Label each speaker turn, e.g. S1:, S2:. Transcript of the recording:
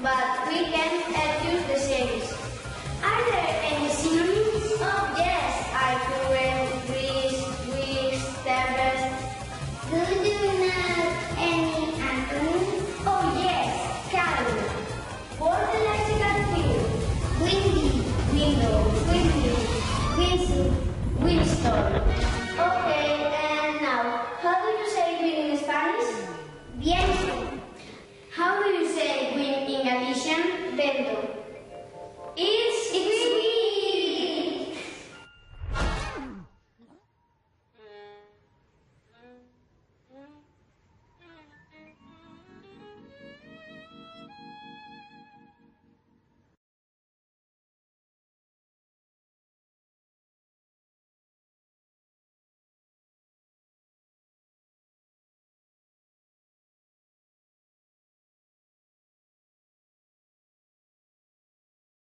S1: but we can use the same. Are there any synonyms? Oh yes, current, breeze, wish, tempest.
S2: Do you know any antonyms?
S1: Oh yes, calm. For the lexical field.
S2: Windy,
S1: Window, windy,
S2: windsurf,
S1: windstorm. Okay, and now, how do you say wind in Spanish?
S2: viento,
S1: How do you say wind in addition?
S2: vento.
S1: Is